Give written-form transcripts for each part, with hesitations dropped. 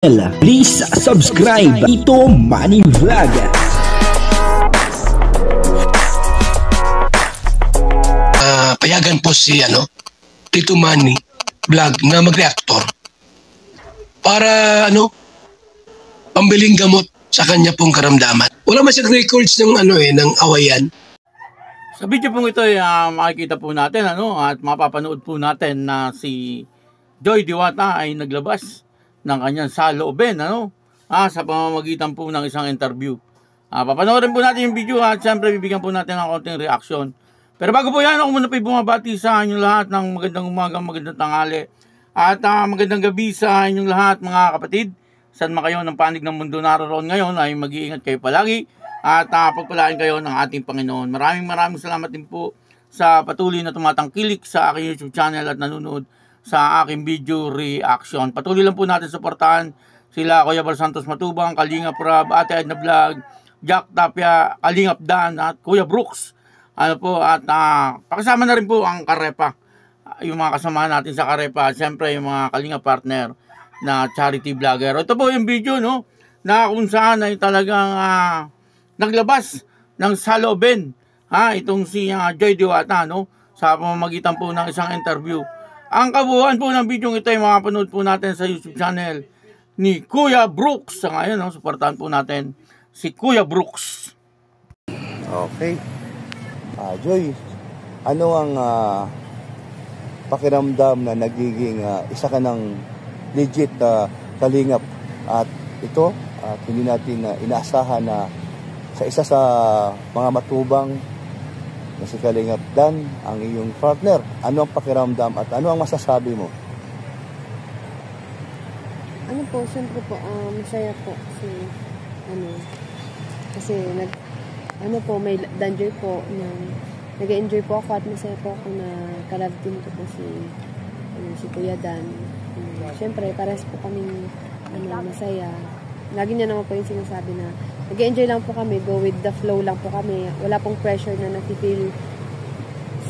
Please subscribe Tito Manny Vlog. Payagan po si Tito Manny Vlog na mag-reactor para pambiling gamot sa kanya pong karamdaman. Wala man siyang records ng ng awayan. Sa video pong ito ay makikita po natin at mapapanood po natin na si Joy Diwata ay naglabas ng kanyang saloobin sa pamamagitan po ng isang interview. Papanoorin po natin yung video at siyempre bibigyan po natin ng konting reaksyon. Pero bago po yan, ako muna po bumabati sa inyong lahat ng magandang umaga, magandang tanghali at magandang gabi sa inyong lahat mga kapatid. Saan man kayo ng panig ng mundo naroon ngayon ay mag-iingat kayo palagi at pagpalain kayo ng ating Panginoon. Maraming salamat din po sa patuloy na tumatangkilik sa aking YouTube channel at nanonood sa aking video reaction. Patuloy lang po natin suportahan sila Kuya Bal Santos Matubang, Kalingap Rab, Ate Edna Vlog, Jack Tapia, Kalingap Dan at Kuya Brooks. At pakasama na rin po ang Karepa, yung mga kasama natin sa Karepa at siyempre yung mga Kalingap partner na charity vlogger. Ito po yung video na kung saan ay talagang naglabas ng saloobin itong si Joy Diwata sa pamamagitan po ng isang interview. Ang kabuuan po ng video ito ay makapanood po natin sa YouTube channel ni Kuya Brooks. Sa ngayon, suportahan po natin si Kuya Brooks. Okay. Joy, ano ang pakiramdam na nagiging isa ka ng legit kalingap? At ito, hindi natin inaasahan na sa isa sa mga matubang na si Kalingap Dan, ang iyong partner. Ano ang pakiramdam at ano ang masasabi mo? Siyempre po, masaya po kasi may danger po na nag-enjoy po ako at masaya po ako na kalab team ko po si Kuya Dan. Siyempre, parehas po kaming masaya. Lagi niya naman po yung sinasabi na nag-enjoy lang po kami, go with the flow lang po kami. Wala pong pressure na nafe-feel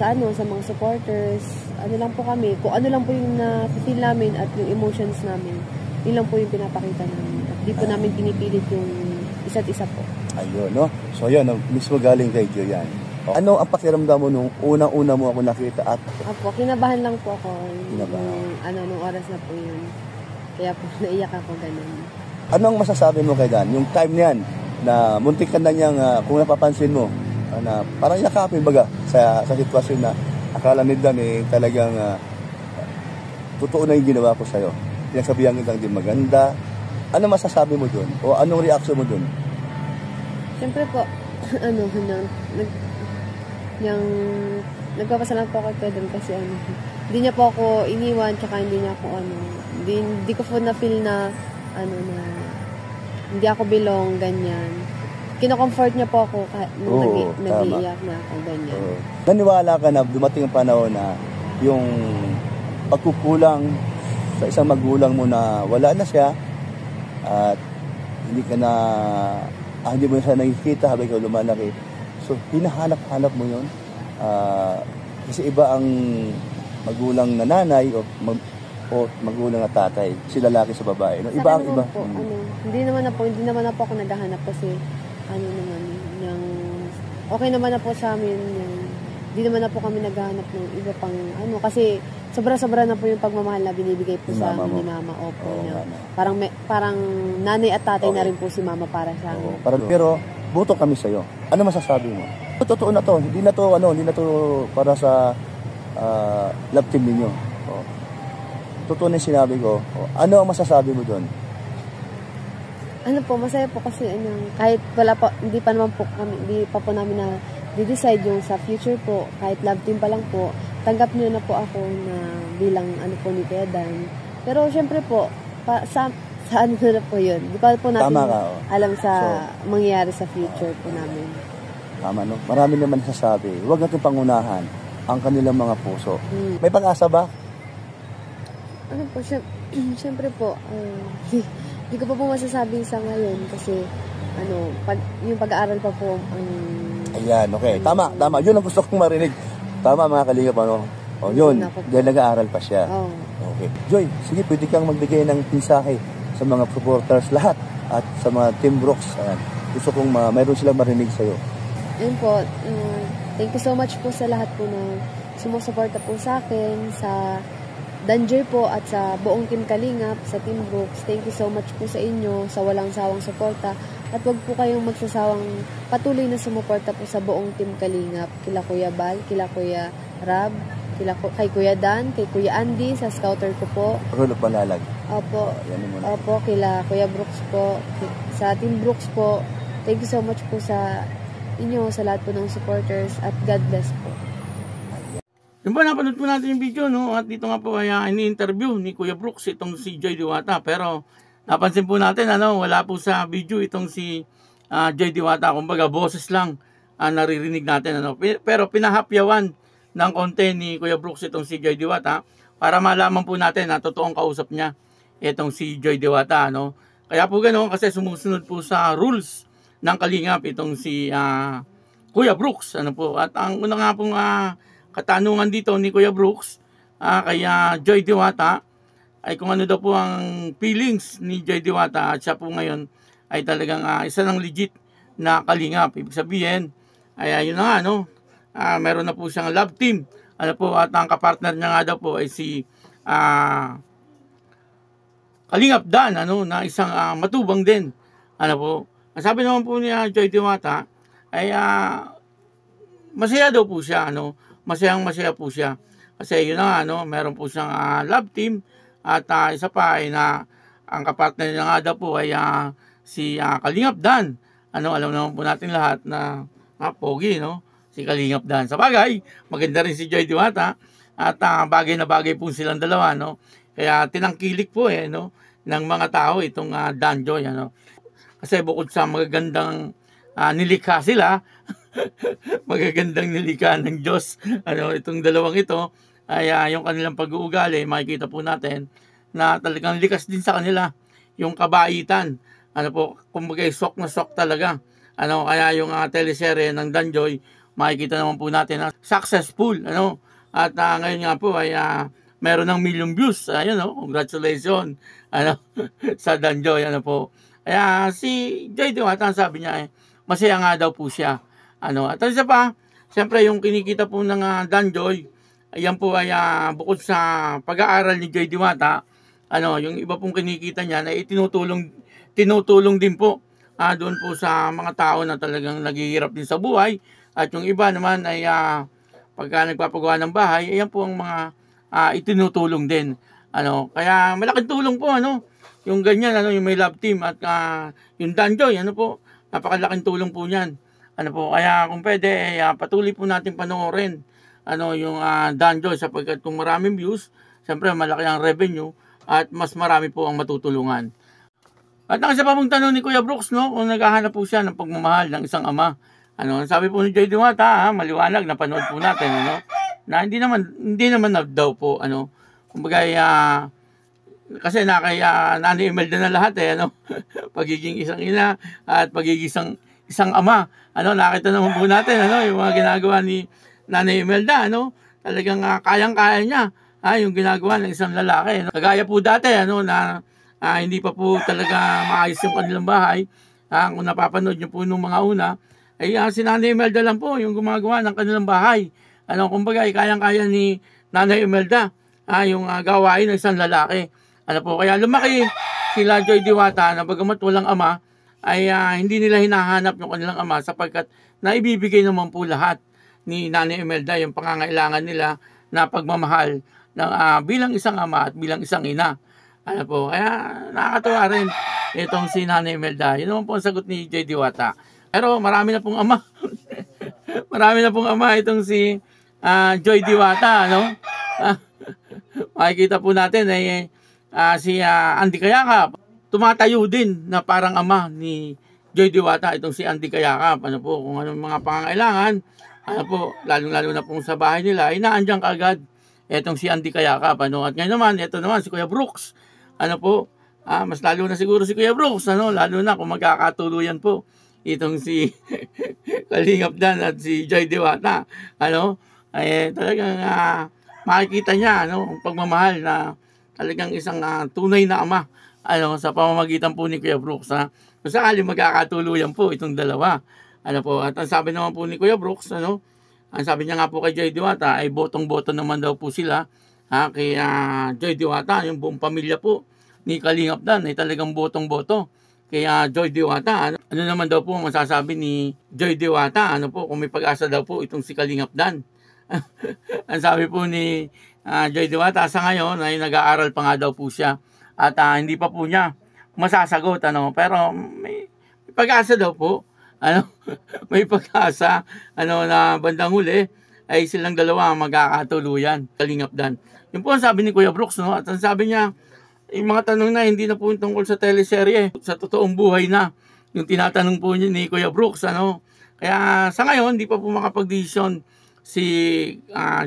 sa mga supporters. Lang po kami, kung ano lang po yung nafe-feel namin at yung emotions namin, yun lang po yung pinapakita namin. At di po namin pinipilit yung isa't isa po. Ayun, So yun, mismo galing kay Joy yan. Ano ang pakiramdam mo nung unang-una mo ako nakita at... Kinabahan lang po ako. Kinabahan? Nung oras na po yun. Kaya po naiyak ako ganun. Ano ang masasabi mo kay Dan? Yung time niyan na muntik ka na niyang, kung napapansin mo, na parang yakapin baga sa sitwasyon na akala ni Dan talagang totoo na yung ginawa ko sa'yo. Pinagsabihan kitang di maganda. Ano masasabi mo dun? O anong reaksyon mo dun? Siyempre po, nagpapasalamat po ako kay Dan kasi hindi niya po ako iniwan tsaka hindi niya ako hindi ko po na-feel na na hindi ako belong, ganyan. Kino-comfort niya po ako nung nag-iiyak na ako, ganyan. Naniwala ka na dumating ang panahon na yung pagkukulang sa isang magulang mo na wala na siya at hindi mo na siya nakikita habang ikaw lumalaki. So, hinahanap-hanap mo yun. Kasi iba ang magulang na nanay o magulang na tatay, si lalaki sa babae. Iba ang iba. Po, hindi naman na po ako naghahanap kasi okay naman na po sa amin. Hindi naman na po kami naghahanap ng iba pang kasi sobra-sobra na po yung pagmamahal na binibigay po sa amin ni Mama. Opo. Parang nanay at tatay na rin po si Mama para sa amin. Pero buto kami sa iyo. Ano masasabi mo? Totoo na to. Hindi na to para sa love team ninyo. Totoo na sinabi ko. Ano ang masasabi mo doon? Masaya po kasi kahit hindi pa po namin na decide yung sa future po, kahit love team pa lang po, tanggap niyo na po ako na bilang po ni Kuya Dan. Pero syempre po, sa na po yun. Di pa po natin alam sa mangyayari sa future po namin. Tama, Marami naman sasabi. Huwag natin pangunahan ang kanilang mga puso. May pag-asa ba? Siyempre po, hindi ko pa po masasabi sa ngayon kasi yung pag-aaral pa po Ayan, okay. Tama. Yun ang gusto kong marinig. Tama mga kalingap, yun. Dahil nag-aaral pa siya. Okay. Joy, sige, pwede kang magbigay ng mensahe sa mga supporters lahat at sa mga Team Brooks. Ayan. Gusto kong mayroon silang marinig sa'yo. Ayun po, thank you so much po sa lahat po na sumusuporta po sa akin, sa Danjoy po at sa buong Team Kalingap, sa Team Brooks. Thank you so much po sa inyo, sa walang sawang suporta. At wag po kayong magsasawang patuloy na sumuporta po sa buong Team Kalingap. Kila Kuya Bal, kila Kuya Rab, kay Kuya Dan, kay Kuya Andy, sa scouter ko po. Rulok Balalag. Opo, Yan opo, kila Kuya Brooks po, sa Team Brooks po. Thank you so much po sa inyo, sa lahat po ng supporters, at God bless po. Yung ba, napanood po natin yung video, no? At dito nga po ay ini-interview ni Kuya Brooks itong si Joy Diwata. Pero napansin po natin, wala po sa video itong si Joy Diwata. Kumbaga, boses lang naririnig natin. Pero pinahapyawan ng konti ni Kuya Brooks itong si Joy Diwata para malaman po natin na totoong kausap niya itong si Joy Diwata. Kaya po ganoon, kasi sumusunod po sa rules ng Kalingap itong si Kuya Brooks. At ang una nga pong katanungan dito ni Kuya Brooks kay Joy Diwata ay kung ano daw po ang feelings ni Joy Diwata, at siya po ngayon ay talagang isa ng legit na Kalingap. Ibig sabihin ay ayun na nga, meron na po siyang love team. At ang kapartner niya nga daw po ay si Kalingap Dan, na isang matubang din. Ang sabi naman po ni Joy Diwata ay masaya daw po siya, masaya po siya. Kasi yun na nga, meron po siyang love team, at isa pa ay na ang kapartner niya nga daw po ay si Kalingap Dan. Alam naman po natin lahat na pogi, si Kalingap Dan. Sa bagay, maganda rin si Joy Diwata, at bagay na bagay po silang dalawa, Kaya tinangkilik po ng mga tao itong Danjoy, Kasi bukod sa magagandang nilikha sila, magagandang nilikha ng Diyos, itong dalawang ito, ay yung kanilang pag-uugali, makikita po natin na talagang likas din sa kanila yung kabaitan. Kumbaga sok na sok talaga. Kaya yung teleserye ng Danjoy, makikita naman po natin na successful. At ngayon nga po ay meron ng million views. Congratulations sa Danjoy. Kaya si Joy Diwata, sabi niya masaya nga daw po siya. At isa pa, siyempre yung kinikita po ng Danjoy, ayan po ay bukod sa pag-aaral ni Joy Diwata, yung iba pong kinikita niya na tinutulong din po doon po sa mga tao na talagang naghihirap din sa buhay. At yung iba naman ay pagka nagpapagawa ng bahay, ayan po ang mga itinutulong din. Kaya malaking tulong po yung ganyan, yung may love team, at yung Danjoy, napakalaking tulong po niyan. Kaya kung pwede, patuloy po natin panoorin yung Danjoy, sapagkat kung maraming views, siyempre malaki ang revenue at mas marami po ang matutulungan. At ang isa pa pong tanong ni Kuya Brooks, kung naghahanap po siya ng pagmamahal ng isang ama. Sabi po ni Joy Diwata, maliwanag, napanood po natin, na hindi naman daw po, kumbaga, kasi kay Nanay Imelda na lahat, pagiging isang ina at pagiging isang ama. Nakita naman po natin, yung mga ginagawa ni Nanay Imelda, talagang kayang-kaya niya, yung ginagawa ng isang lalaki. Kagaya po dati, na hindi pa po talaga maayos yung kanilang bahay. Kung napapanood niyo po nung mga una, ay si Nanay Imelda lang po yung gumagawa ng kanilang bahay. Kumbaga, kayang-kaya ni Nanay Imelda, yung gawain ng isang lalaki. Kaya lumaki sila Joy Diwata na bagamat walang ama, ay hindi nila hinahanap yung kanilang ama, sapagkat naibibigay naman po lahat ni Nanay Imelda yung pangangailangan nila na pagmamahal ng bilang isang ama at bilang isang ina. Kaya nakakatuwa rin itong si Nanay Imelda. Yun naman po ang sagot ni Joy Diwata. Pero marami na pong ama. Marami na pong ama itong si Joy Diwata. Makikita po natin si Andy Kayakap, tumatayo din na parang ama ni Joy Diwata itong si Andy Kayakap. Kung anong mga pangangailangan, lalong-lalo na pong sa bahay nila, ay naandyan kaagad itong si Andy Kayakap. At ngayon naman, ito naman si Kuya Brooks. Mas lalo na siguro si Kuya Brooks, lalo na kung magkakatuluyan po itong si Kalingap Dan at si Joy Diwata. Talagang makikita niya ang pagmamahal na talagang isang tunay na ama sa pamamagitan po ni Kuya Brooks, ha. Kung sakali magkakatuluyan po itong dalawa. At ang sabi naman po ni Kuya Brooks, ang sabi niya nga po kay Joy Diwata ay botong-boto naman daw po sila, kay Joy Diwata, yung buong pamilya po ni Kalingap Dan ay talagang botong-boto. Kaya Joy Diwata, ano naman daw po masasabi ni Joy Diwata, kung may pag-asa daw po itong si Kalingap Dan. Ang sabi po ni Joy Diwata, sa ngayon ay nag-aaral pa nga daw po siya at hindi pa po niya masasagot, pero may pag-asa daw po, may pag-asa, na bandang huli ay silang dalawa magkakatuluyan, Kalingap Dan. Yun po ang sabi ni Kuya Brooks, at ang sabi niya, yung mga tanong na hindi na po tungkol sa teleserye, sa totoong buhay na yung tinatanong po niya ni Kuya Brooks, Kaya sa ngayon, hindi pa po makapag-desisyon si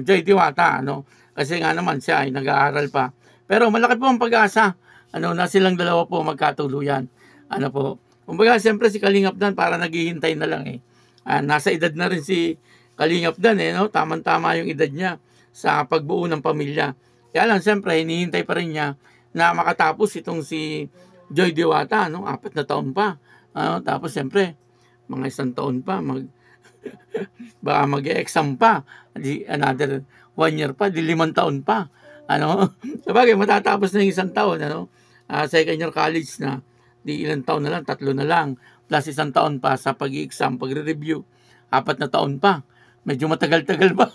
Joy Diwata, kasi nga naman siya ay nag-aaral pa. Pero malaki po ang pag-asa, na silang dalawa po magkatuluyan. Kumbaga, siyempre si Kalingap Dan para naghihintay na lang nasa edad na rin si Kalingap Dan, Tamang-tama yung edad niya sa pagbuo ng pamilya. Kaya lang, siyempre, hinihintay pa rin niya na makatapos itong si Joy Diwata, 4 na taon pa. Tapos siyempre, mga 1 taon pa, baka mag-exam pa, another 1 year pa, 5 taon pa. Sabagay, matatapos na yung 1 taon, second year college na, di ilang taon na lang, 3 na lang, plus 1 taon pa sa pag-exam, pag-review, 4 na taon pa. Medyo matagal-tagal pa.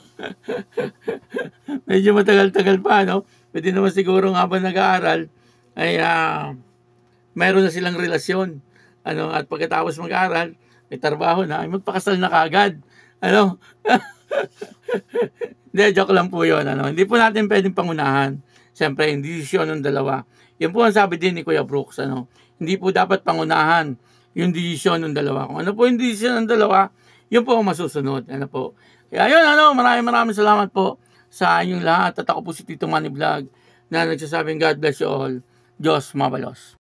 Medyo matagal-tagal pa, Pwede naman siguro habang nag-aaral ay mayroon na silang relasyon. At pagkatapos mag-aaral, may trabaho na, ay magpakasal na kaagad. Hindi, joke lang po yun. Hindi po natin pwedeng pangunahan. Siyempre, yung desisyon ng dalawa. Yan po ang sabi din ni Kuya Brooks. Hindi po dapat pangunahan yung desisyon ng dalawa. Kung ano po yung desisyon ng dalawa, yun po ang masusunod. Kaya yun, maraming salamat po sa inyong lahat. At ako po si Tito Manny Vlog na nagsasabing God bless you all. Diyos mabalos.